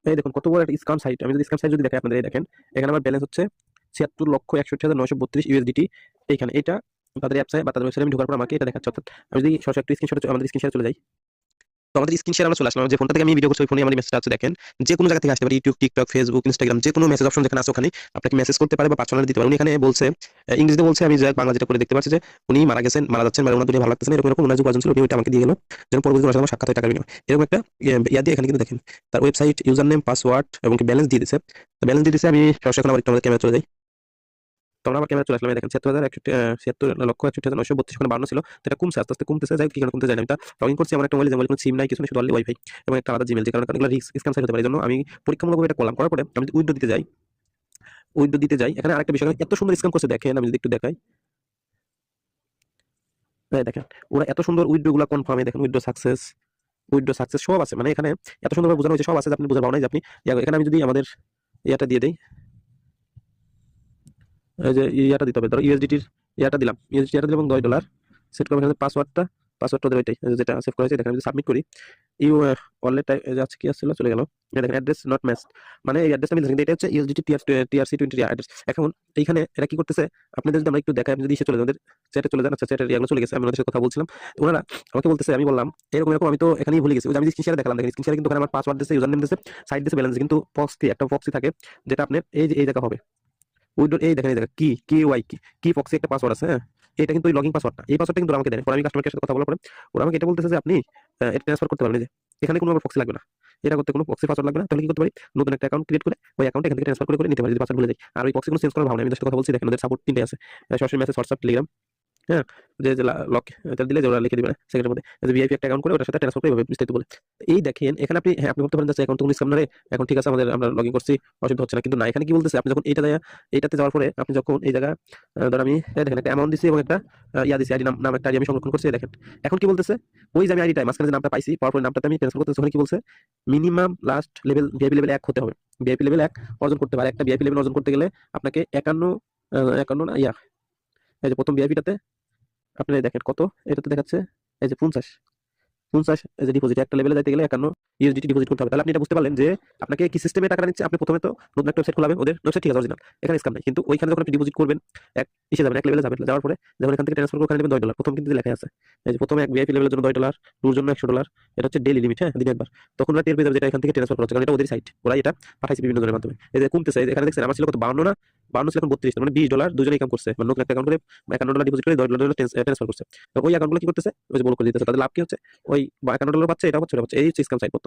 এই দেখুন কত বড় একটা স্ক্যাম সাইট। আমি যদি স্ক্যাম সাইট যদি দেখাই আপনাদের, এই দেখেন এখানে আমার ব্যালেন্স হচ্ছে 76,61,932 এইখানে এটা তাদের অ্যাপসে বা তাদের ওয়েবসাইটে আমি ঢোকার পর আমাকে এটা দেখাচ্ছে। অর্থাৎ আমি যদি সরাসরি একটু স্ক্রিনশট আমাদের স্ক্রিন শেয়ারে চলে যাই, তো আমাদের স্ক্রিন শেয়ার আমরা চলে আসলাম। যে ফোনটা থেকে আমি ভিডিও করছি ওই ফোনে আমাদের মেসেজ আছে দেখেন। যে কোনো জায়গা থেকে আসতে পারে, ইউটিউব, টিকটক, ফেসবুক, ইনস্টাগ্রাম, যে কোনো মেসেজ অপশন যেখানে আছে ওখানে আপনাকে মেসেজ করতে পারে বা পার্সোনালি দিতে পারে। উনি এখানে বলছে ইংরেজিতে বলছে, আমি বাংলা যেটা করে দেখতে পাচ্ছি যে উনি মারা গেছেন, মারা যাচ্ছেন, মানে ওনার দুনিয়া ভালো লাগতেছে না, এরকম এরকম ওনার যে উপার্জন ছিল উনি ওইটা আমাকে দিয়ে গেল, যেন পরবর্তীতে ওনার সাথে আমার সাক্ষাৎ হয় টাকার বিনিময়ে। এরকম একটা ইয়া দিয়ে এখানে কিন্তু দেখেন তার ওয়েবসাইট, ইউজার নেম, পাসওয়ার্ড এবং ব্যালেন্স দিয়ে দিচ্ছে। ব্যালেন্স দিয়ে দিচ্ছে। আমি সরাসরি এখন আবার একটু আমাদের ক্যামেরা চলে যাই। তো আমরা আবার ক্যামেরা চলে আসলাম। এই দেখেন 76,61,76,932 ওখানে 52 ছিল, তো এটা কমছে, আস্তে আস্তে কমতেছে। যাই হোক, কি কারণে কমতে যায় না, আমি লগ ইন করছি আমার একটা মোবাইলে, যে মোবাইলে কোনো সিম নাই, কিছু নেই, শুধু অনলি ওয়াইফাই এবং একটা আলাদা জিমেল, যে কারণে এগুলো রিস্ক স্ক্যাম সাইট হতে পারে। এই জন্য আমি পরীক্ষামূলকভাবে এটা করলাম। করার পরে আমি যদি উইথড্র দিতে যাই, এখানে আরেকটা বিষয়, এত সুন্দর স্ক্যাম করছে দেখেন। আমি যদি একটু দেখাই, এই দেখেন ওরা এত সুন্দর উইথড্র গুলা কনফার্ম, দেখেন উইথড্র সাকসেস সব আছে, মানে এখানে এত সুন্দরভাবে বোঝানো হয়েছে, সব আছে যে আপনি বুঝতে পারবেন না যে আপনি এখানে আমি যদি আমাদের ইয়াটা দিয়ে দেই, এই যে ইয়াটা দিতে হবে, ধরো ইউএসডিটির ইয়াটা দিলাম এবং $10 সেট করবো। এখানে পাসওয়ার্ডটা ওদের ওইটাই যেটা সেভ করা হয়েছে। দেখেন আমি যদি সাবমিট করি, ইউ ওয়ালেট যাচ্ছে, কি আসছিল চলে গেল। দেখেন অ্যাড্রেস নট ম্যাচ, মানে এই অ্যাড্রেসটা মিলছে, কিন্তু এটা হচ্ছে ইউএসডিটি টিআরসি 20 অ্যাড্রেস। এখন এইখানে এরা কি করতেছে, আপনাদের যদি আমরা একটু দেখাই, আপনি যদি এসে চলে যান, ওদের চ্যাটে চলে যান, আচ্ছা চ্যাটের ইয়াগুলো চলে গেছে, আমি ওনাদের সাথে কথা বলছিলাম। তো ওনারা আমাকে বলতেছে, আমি বললাম এরকম এরকম, আমি তো এখানেই ভুলে গেছি। ওই যে আমি স্ক্রিন শেয়ারে দেখালাম, দেখেন স্ক্রিন শেয়ারে কিন্তু ওখানে আমার পাসওয়ার্ড দিয়েছে, ইউজার নেম দিয়েছে, সাইট দিয়েছে, ব্যালেন্স, কিন্তু একটা প্রক্সি থাকে যেটা আপনার এই যে এই জায়গা হবে উইডো, এই দেখেন এই জায়গা কি কি ওয়াই কি কি ফক্সি একটা পাসওয়ার্ড আছে, হ্যাঁ। এটা কিন্তু ওই লগইন পাসওয়ার্ডটা, এই পাসওয়ার্ডটা কিন্তু ওরা আমাকে দেন। পরে আমি কাস্টমার কেয়ারের সাথে কথা বলার পরে ওরা আমাকে এটা বলতেছে যে আপনি এটা ট্রান্সফার করতে পারবেন, এই যে এখানে কোনো ফক্সি লাগবে না, এটা করতে কোনো ফক্সি পাসওয়ার্ড লাগবে না। তাহলে কি করতে পারি, নতুন একটা অ্যাকাউন্ট ক্রিয়েট করে ওই অ্যাকাউন্টে এখান থেকে ট্রান্সফার করে নিতে পারি যদি পাসওয়ার্ড ভুলে যাই। আর ওই ফক্সি কোনো চেঞ্জ করার ভাবনা, আমি ওদের সাথে কথা বলছি, দেখেন ওদের সাপোর্ট 3টে আছে, সরাসরি মেসেজ, হোয়াটসঅ্যাপ, টেলিগ্রাম, হ্যাঁ। যে যে লক এটা দিলে যে ওরা লিখে দিবে না সেকেন্ডের মধ্যে, যে ভিআইপি একটা অ্যাকাউন্ট করে ওটার সাথে ট্রান্সফার করে এভাবে বিস্তারিত বলে। এই দেখেন এখানে আপনি, হ্যাঁ আপনি করতে পারেন যে অ্যাকাউন্ট কোনো স্ক্যাম না রে, এখন ঠিক আছে আমাদের আমরা লগ ইন করছি, অসুবিধা হচ্ছে না, কিন্তু না, এখানে কি বলতেছে, আপনি যখন এইটাতে যাওয়ার পরে আপনি যখন এই জায়গা ধর আমি দেখেন একটা অ্যামাউন্ট দিছি এবং একটা ইয়া দিছি, আইডি নাম একটা আইডি আমি সংরক্ষণ করছি। দেখেন এখন কি বলতেছে, ওই যে আমি আইডিটা মাঝখানে যে নামটা পাইছি, পাওয়ার পরে নামটাতে আমি ট্রান্সফার করতেছি, ওখানে কি বলছে, minimum last level VIP level 1 হতে হবে, ভিআইপি লেভেল 1 অর্জন করতে পারে। একটা ভিআইপি লেভেল অর্জন করতে গেলে আপনাকে 51 না ইয়া, এই যে প্রথম ভিআইপিটাতে আপনি দেখেন কত, এটাতে দেখাচ্ছে এই যে 50 এই যে ডিপোজিট, একটা লেভেলে যাইতে গেলে 51 ইউএসডিটি ডিপোজিট করতে হবে। তাহলে আপনি এটা বুঝতে পারলেন যে আপনাকে কি সিস্টেমে টাকা নিচ্ছে। আপনি প্রথমে তো নতুন একটা ওয়েবসাইট খোলাবেন, ওদের ওয়েবসাইট ঠিক আছে অরিজিনাল, এখানে স্ক্যাম নাই, কিন্তু ওইখানে যখন আপনি ডিপোজিট করবেন এসে যাবেন, এক লেভেলে যাবেন, যাওয়ার পরে যখন এখান থেকে ট্রান্সফার করে ওখানে নেবেন $10, প্রথম কিন্তু লেখা আছে এই যে প্রথমে এক ভিআইপি লেভেলের জন্য $10, টুর জন্য $100, এটা হচ্ছে ডেইলি লিমিট, হ্যাঁ দিনে একবার। তখন ওরা টের পেয়ে যাবে যেটা এখান থেকে ট্রান্সফার করা হচ্ছে, কারণ এটা ওদের সাইট, ওরা এটা পাঠাইছে বিভিন্ন জনের মাধ্যমে। এই যে কমতেছে, এই যে এখানে দেখছেন আমার ছিল কত, 52 না, 52 ছিল এখন 32, মানে $20 দুজনে ইনকাম করছে, মানে নতুন একটা অ্যাকাউন্ট করে $51 ডিপোজিট করে $10 ট্রান্সফার করছে। তো ওই অ্যাকাউন্টগুলো কি করতেছে, ওই যে বল করে দিতেছে, তাদের লাভ কি হচ্ছে, ওই $51 পাচ্ছে, এটা হচ্ছে এই স্ক্যাম সাইট।